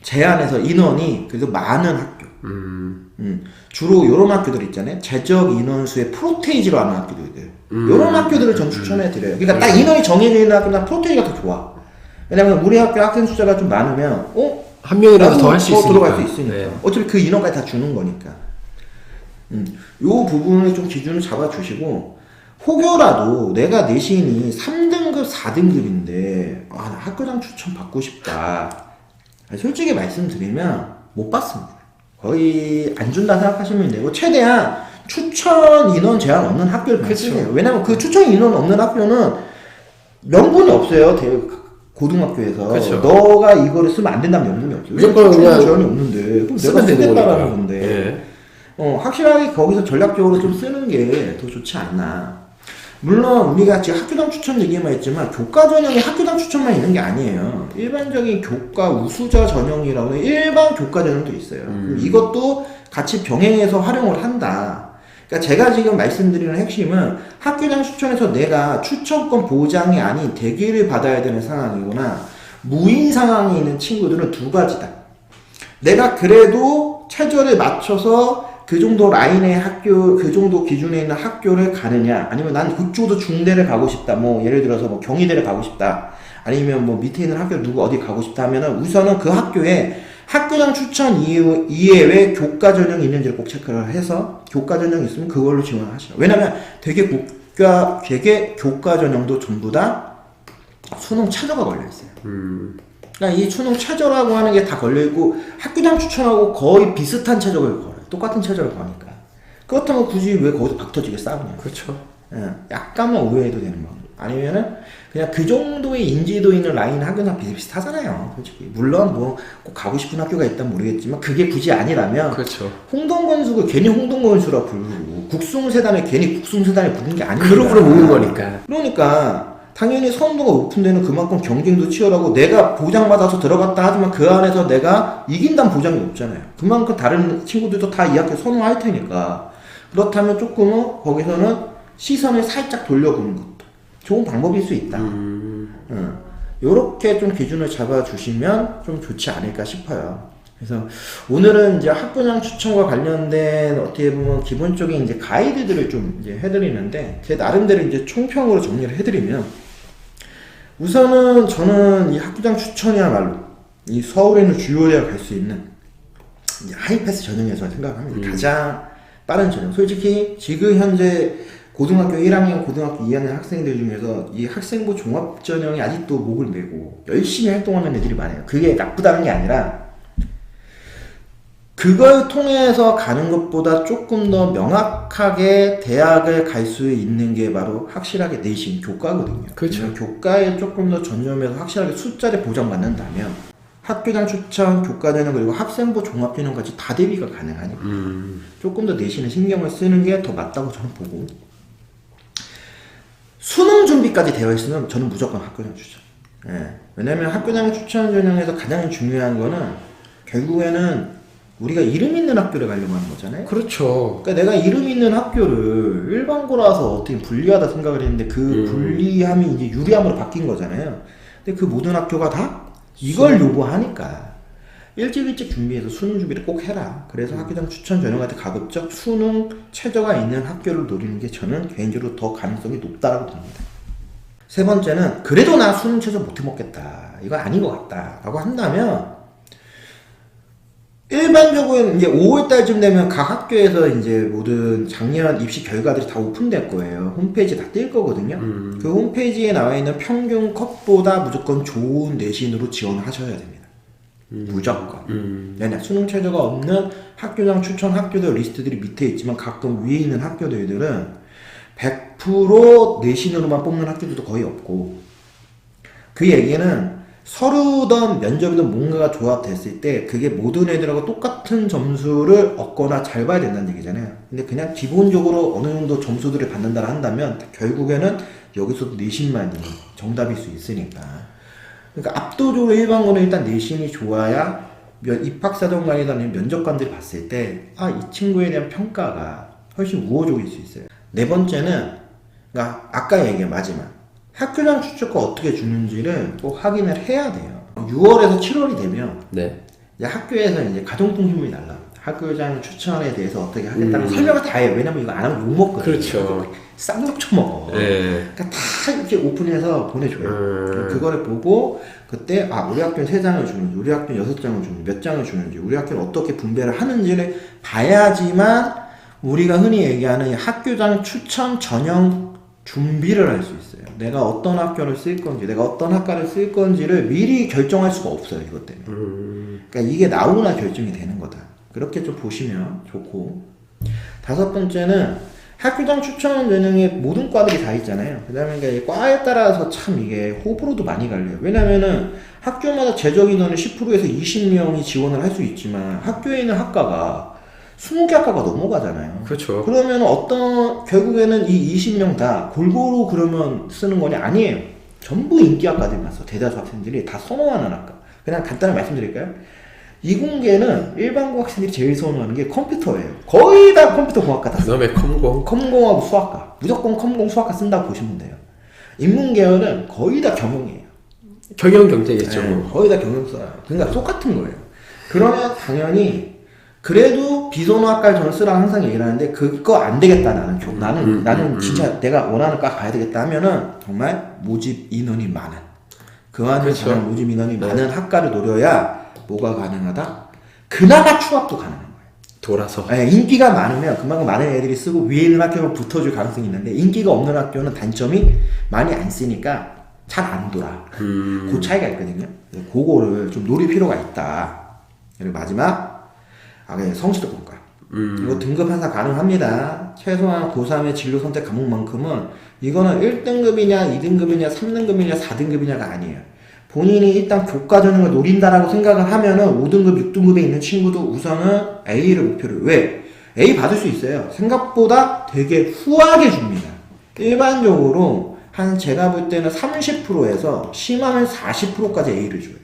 제한해서 인원이 그래도 많은 학교. 주로 요런 학교들 있잖아요. 재적 인원수의 프로테이지로 하는 학교들. 요런 학교들을 전 추천해 드려요. 그러니까 딱 인원이 정해져 있는 학교나 프로테이지가 더 좋아. 왜냐면 우리 학교 학생 숫자가 좀 많으면 한 명이라도 더 할 수 있으니까. 들어갈 수 있으니까. 네. 어차피 그 인원까지 다 주는 거니까. 요 부분을 좀 기준을 잡아주시고 혹여라도 내가 내신이 3등급, 4등급인데 아, 나 학교장 추천 받고 싶다. 솔직히 말씀드리면 못 받습니다. 거의 안 준다 생각하시면 되고 최대한 추천 인원 제한 없는 학교를 받으세요. 왜냐면 그 추천 인원 없는 학교는 명분이 없어요. 고등학교에서 그쵸. 너가 이거를 쓰면 안 된다는 명분이 없어요. 무조건 추천 그냥 제한이 없는데 그럼 내가 쓰면 되는 쓰겠다라는 거니까. 건데 예. 확실하게 거기서 전략적으로 좀 쓰는 게 더 좋지 않나. 물론 우리가 지금 학교당 추천 얘기만 했지만 교과 전형이 학교당 추천만 있는 게 아니에요. 일반적인 교과 우수자 전형이라고 하는 일반 교과 전형도 있어요. 이것도 같이 병행해서 활용을 한다. 그러니까 제가 지금 말씀드리는 핵심은 학교당 추천에서 내가 추천권 보장이 아닌 대기를 받아야 되는 상황이거나 무인 상황이 있는 친구들은 두 가지다. 내가 그래도 최저를 맞춰서 그 정도 라인의 학교, 그 정도 기준에 있는 학교를 가느냐, 아니면 난 그쪽도 중대를 가고 싶다. 뭐, 예를 들어서 뭐 경희대를 가고 싶다. 아니면 뭐 밑에 있는 학교 누구 어디 가고 싶다 하면은 우선은 그 학교에 학교장 추천 이외에 교과 전형이 있는지를 꼭 체크를 해서 교과 전형이 있으면 그걸로 지원을 하시라. 왜냐면 되게 교과 전형도 전부 다 수능 최저가 걸려있어요. 그러니까 이 수능 최저라고 하는 게 다 걸려있고 학교장 추천하고 거의 비슷한 최저를 걸어요. 똑같은 체제를 가니까. 그렇다면 굳이 왜 거기서 박터지게 싸우냐. 그렇죠. 예, 약간만 오해해도 되는 거. 아니면은 그냥 그 정도의 인지도 있는 라인 학교랑 비슷비슷하잖아요. 솔직히. 물론 뭐 꼭 가고 싶은 학교가 있다면 모르겠지만 그게 굳이 아니라면 그렇죠. 홍동건수가 괜히 홍동건수라 부르고 국숭세단을 괜히 국숭세단에 부른 게 아니니까. 그룹으로 모는 거니까. 그러니까 당연히 선도가 오픈되는 그만큼 경쟁도 치열하고 내가 보장받아서 들어갔다 하지만 그 안에서 내가 이긴다는 보장이 없잖아요. 그만큼 다른 친구들도 다 이 학교 선호할 테니까. 그렇다면 조금은 거기서는 시선을 살짝 돌려보는 것도 좋은 방법일 수 있다. 요렇게 좀 기준을 잡아주시면 좀 좋지 않을까 싶어요. 그래서 오늘은 이제 학교장 추천과 관련된 어떻게 보면 기본적인 이제 가이드들을 좀 이제 해드리는데 제 나름대로 이제 총평으로 정리를 해드리면 우선은 저는 이 학교장 추천이야말로 이 서울에 있는 주요 대학 갈 수 있는 하이패스 전형에서 생각합니다. 가장 빠른 전형. 솔직히 지금 현재 고등학교 1학년, 고등학교 2학년 학생들 중에서 이 학생부 종합 전형이 아직도 목을 메고 열심히 활동하는 애들이 많아요. 그게 나쁘다는 게 아니라 그걸 통해서 가는 것보다 조금 더 명확하게 대학을 갈 수 있는 게 바로 확실하게 내신 교과거든요. 그렇죠. 교과에 조금 더 전념해서 확실하게 숫자를 보장받는다면 학교장 추천, 교과 전형 그리고 학생부 종합 전형까지 다 대비가 가능하니까 조금 더 내신에 신경을 쓰는 게 더 맞다고 저는 보고 수능 준비까지 되어 있으면 저는 무조건 학교장 추천. 예. 왜냐면 학교장 추천 전형에서 가장 중요한 거는 결국에는 우리가 이름 있는 학교를 가려고 하는 거잖아요. 그렇죠. 그러니까 내가 이름 있는 학교를 일반고라서 어떻게 불리하다 생각을 했는데 그 불리함이 이제 유리함으로 바뀐 거잖아요. 근데 그 모든 학교가 다 이걸 요구하니까 일찍 준비해서 수능 준비를 꼭 해라. 그래서 학교장 추천 전형한테 가급적 수능 최저가 있는 학교를 노리는 게 저는 개인적으로 더 가능성이 높다라고 봅니다. 세 번째는 그래도 나 수능 최저 못 해먹겠다. 이거 아닌 것 같다. 라고 한다면 일반적으로 이제 5월달쯤 되면 각 학교에서 이제 모든 작년 입시 결과들이 다 오픈될 거예요. 홈페이지 다 뜰 거거든요. 그 홈페이지에 나와 있는 평균 컷보다 무조건 좋은 내신으로 지원을 하셔야 됩니다. 무조건. 네네. 수능 최저가 없는 학교장 추천 학교들 리스트들이 밑에 있지만 가끔 위에 있는 학교들은 100% 내신으로만 뽑는 학교들도 거의 없고 그 얘기는 서류든 면접이든 뭔가가 조합됐을 때 그게 모든 애들하고 똑같은 점수를 얻거나 잘 봐야 된다는 얘기잖아요. 근데 그냥 기본적으로 어느 정도 점수들을 받는다 한다면 결국에는 여기서도 내신만이 정답일 수 있으니까. 그러니까 압도적으로 일반고는 일단 내신이 좋아야 입학사정 관이든 면접관들이 봤을 때 이 친구에 대한 평가가 훨씬 우호적일 수 있어요. 네 번째는 그러니까 아까 얘기한 마지막 학교장 추천과 어떻게 주는지를 꼭 확인을 해야 돼요. 6월에서 7월이 되면 네. 이제 학교에서 이제 가정통신문이 날라. 학교장 추천에 대해서 어떻게 하겠다는 설명을 다 해요. 왜냐면 이거 안 하면 욕먹거든요. 그렇죠. 쌍욕 쳐먹어. 네. 그러니까 다 이렇게 오픈해서 보내줘요. 그거를 보고 그때 우리 학교는 3장을 주는지 우리 학교는 6장을 주는지 몇 장을 주는지 우리 학교는 어떻게 분배를 하는지를 봐야지만 우리가 흔히 얘기하는 학교장 추천 전형 준비를 할 수 있어요. 내가 어떤 학교를 쓸 건지, 내가 어떤 학과를 쓸 건지를 미리 결정할 수가 없어요, 이것 때문에. 그러니까 이게 나오나 결정이 되는 거다. 그렇게 좀 보시면 좋고. 5번째는 학교장 추천 전형의 모든 과들이 다 있잖아요. 그 다음에 과에 따라서 참 이게 호불호도 많이 갈려요. 왜냐면은 학교마다 재적 인원은 10%에서 20명이 지원을 할 수 있지만 학교에 있는 학과가 20개 학과가 넘어가잖아요. 그렇죠. 그러면 결국에는 이 20명 다 골고루 그러면 쓰는 거냐? 아니에요. 전부 인기 학과들만 써. 대다수 학생들이 다 선호하는 학과. 그냥 간단하게 말씀드릴까요? 이공계는 일반고 학생들이 제일 선호하는 게 컴퓨터예요. 거의 다 컴퓨터 공학과 다 써요. 그다음에 컴공. 컴공하고 수학과. 무조건 컴공 수학과 쓴다고 보시면 돼요. 인문계열은 거의 다 경영이에요. 경영 경제겠죠. 네, 거의 다 경영 써요. 그러니까 똑같은 거예요. 그러면 당연히 그래도 비선호학과를 저는 쓰라고 항상 얘기를 하는데 그거 안 되겠다 나는 진짜 내가 원하는 과 가야 되겠다 하면은 정말 모집 인원이 많은 그와는 그렇죠. 모집 인원이 많은 학과를 노려야 뭐가 가능하다? 그나마 추합도 가능한 거예요. 돌아서. 네, 인기가 많으면 그만큼 많은 애들이 쓰고 위에 있는 학교가 붙어줄 가능성이 있는데 인기가 없는 학교는 단점이 많이 안 쓰니까 잘 안 돌아. 그 차이가 있거든요. 그거를 좀 노릴 필요가 있다. 그리고 마지막, 성취도 평가. 이거 등급 한사 가능합니다. 최소한 고3의 진로 선택 과목만큼은 이거는 1등급이냐, 2등급이냐, 3등급이냐, 4등급이냐가 아니에요. 본인이 일단 교과 전형을 노린다라고 생각을 하면은 5등급, 6등급에 있는 친구도 우선은 A를 목표로. 왜? A 받을 수 있어요. 생각보다 되게 후하게 줍니다. 일반적으로 제가 볼 때는 30%에서 심하면 40%까지 A를 줘요.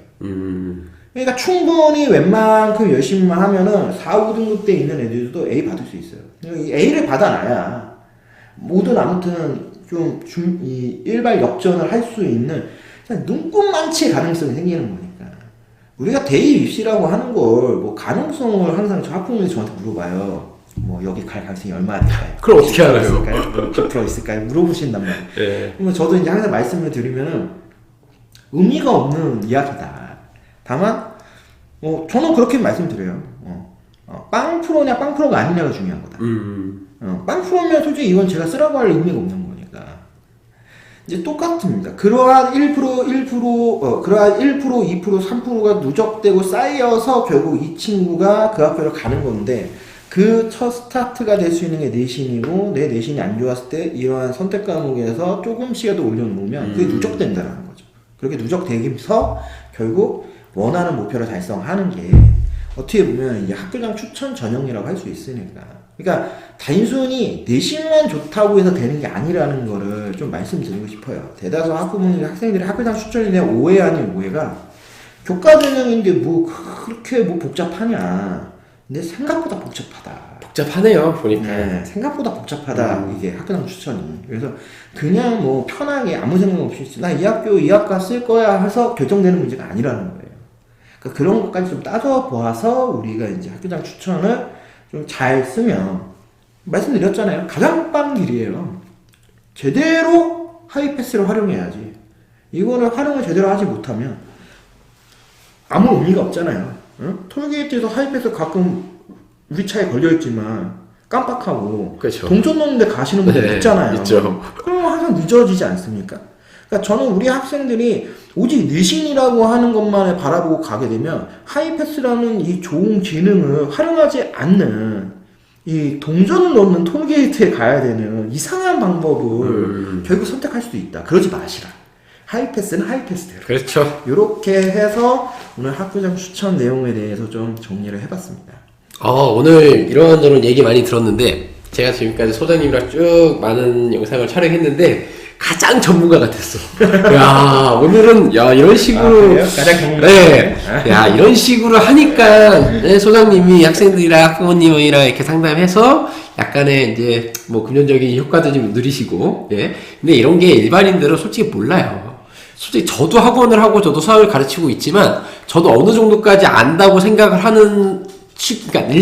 그러니까 충분히 웬만큼 열심히만 하면은 4, 5등급 때 있는 애들도 A 받을 수 있어요. A를 받아놔야 모든 아무튼 이 일발 역전을 할 수 있는 눈꽃만치 가능성이 생기는 거니까. 우리가 대입 입시라고 하는 걸 뭐 가능성을 항상 저 학부모님이 저한테 물어봐요. 뭐 여기 갈 가능성이 얼마나 될까요? 그걸 어떻게 알아요? 100% 있을까요? 물어보신단 말이에요. 예. 그러면 저도 이제 항상 말씀을 드리면은 의미가 없는 이야기다. 다만 저는 그렇게 말씀드려요. 빵 프로냐 빵 프로가 아니냐가 중요한 거다. 빵 프로면 솔직히 이건 제가 쓰라고 할 의미가 없는 거니까. 이제 똑같습니다. 그러한 1%, 2%, 3%가 누적되고 쌓여서 결국 이 친구가 그 학교를 가는 건데 그 첫 스타트가 될 수 있는 게 내신이고 내 내신이 안 좋았을 때 이러한 선택 과목에서 조금씩이라도 올려놓으면 그게 누적된다는 거죠. 그렇게 누적되면서 결국 원하는 목표를 달성하는 게 어떻게 보면 이제 학교장 추천 전형이라고 할 수 있으니까. 그러니까 단순히 내신만 좋다고 해서 되는 게 아니라는 거를 좀 말씀드리고 싶어요. 대다수 학생들이 학교장 추천에 대한 오해 아닌 오해가 교과 전형인데 그렇게 복잡하냐. 근데 생각보다 복잡하다. 복잡하네요, 보니까. 네, 생각보다 복잡하다. 이게 학교장 추천이. 그래서 그냥 편하게 아무 생각 없이 나 이 학교 이 학과 쓸 거야 해서 결정되는 문제가 아니라는 거예요. 그러니까 그런 것까지 좀 따져보아서 우리가 이제 학교장 추천을 좀 잘 쓰면 말씀드렸잖아요. 가장 빠른 길이에요. 제대로 하이패스를 활용해야지. 이거를 활용을 제대로 하지 못하면 아무 의미가 없잖아요. 응? 톨게이트에서 하이패스 가끔 우리 차에 걸려있지만 깜빡하고 그렇죠. 동전 넣는데 가시는 분들 있잖아요. 있죠. 그러면 항상 늦어지지 않습니까? 그러니까 저는 우리 학생들이 오직 내신이라고 하는 것만을 바라보고 가게 되면 하이패스라는 이 좋은 기능을 활용하지 않는 이 동전을 넣는 톨게이트에 가야 되는 이상한 방법을 결국 선택할 수도 있다. 그러지 마시라. 하이패스는 하이패스대로. 그렇죠. 이렇게 해서 오늘 학교장 추천 내용에 대해서 좀 정리를 해봤습니다. 오늘 이런저런 얘기 많이 들었는데 제가 지금까지 소장님이랑 쭉 많은 영상을 촬영했는데 가장 전문가 같았어. 야, 오늘은 이런 식으로 가장 전문가. 네. 이런 식으로 하니까 소장님이 학생들이랑 학부모님이랑 이렇게 상담해서 약간의 이제 금전적인 효과도 좀 누리시고, 예. 근데 이런 게 일반인들은 솔직히 몰라요. 솔직히 저도 학원을 하고 저도 수학을 가르치고 있지만 저도 어느 정도까지 안다고 생각을 하는 그러니까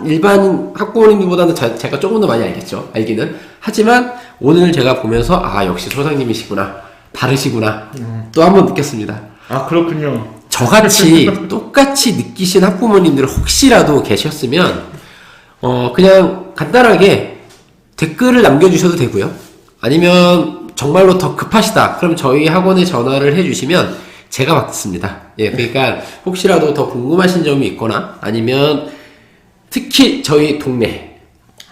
일반 학부모님들보다는 제가 조금 더 많이 알기는 하지만 오늘 제가 보면서 역시 소장님이시구나, 다르시구나 또 한 번 느꼈습니다. 그렇군요. 저같이 똑같이 느끼신 학부모님들 혹시라도 계셨으면 그냥 간단하게 댓글을 남겨주셔도 되고요. 아니면 정말로 더 급하시다 그럼 저희 학원에 전화를 해주시면 제가 받습니다. 예, 그러니까 혹시라도 더 궁금하신 점이 있거나 아니면 특히 저희 동네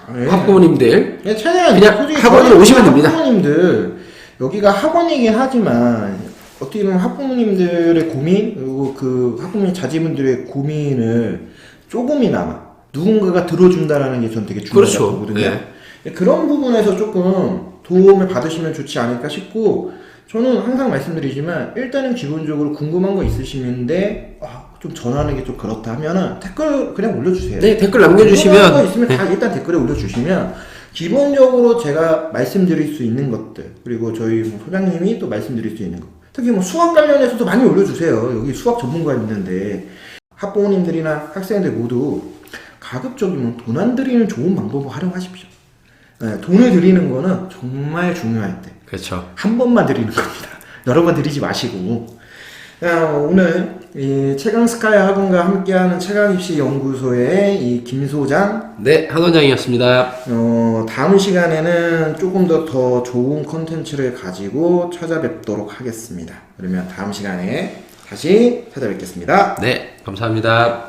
학부모님들 최대한 그냥 학원에 오시면 됩니다. 학부모님들 여기가 학원이긴 하지만 어떻게 보면 학부모님들의 고민 그리고 그 학부모님 자제분들의 고민을 조금이나마 누군가가 들어준다라는 게 전 되게 중요하다고 그렇죠. 보거든요. 그런 부분에서 조금 도움을 받으시면 좋지 않을까 싶고, 저는 항상 말씀드리지만 일단은 기본적으로 궁금한 거 있으시는데 좀 전하는 게 좀 그렇다 하면은 댓글 그냥 올려주세요. 네, 댓글 궁금한 거 남겨주시면. 있으면 다 일단 댓글에 올려주시면 기본적으로 제가 말씀드릴 수 있는 것들, 그리고 저희 뭐 소장님이 또 말씀드릴 수 있는 것, 특히 뭐 수학 관련해서도 많이 올려주세요. 여기 수학 전문가 있는데 학부모님들이나 학생들 모두 가급적이면 돈 안 들이는 좋은 방법을 활용하십시오. 네, 돈을 들이는 거는 정말 중요할 때 그렇죠. 한 번만 드리는 겁니다. 여러 번 드리지 마시고. 오늘 이 최강스카이 학원과 함께하는 최강입시 연구소의 이 김 소장, 네, 한 원장이었습니다. 다음 시간에는 조금 더 좋은 컨텐츠를 가지고 찾아뵙도록 하겠습니다. 그러면 다음 시간에 다시 찾아뵙겠습니다. 네, 감사합니다.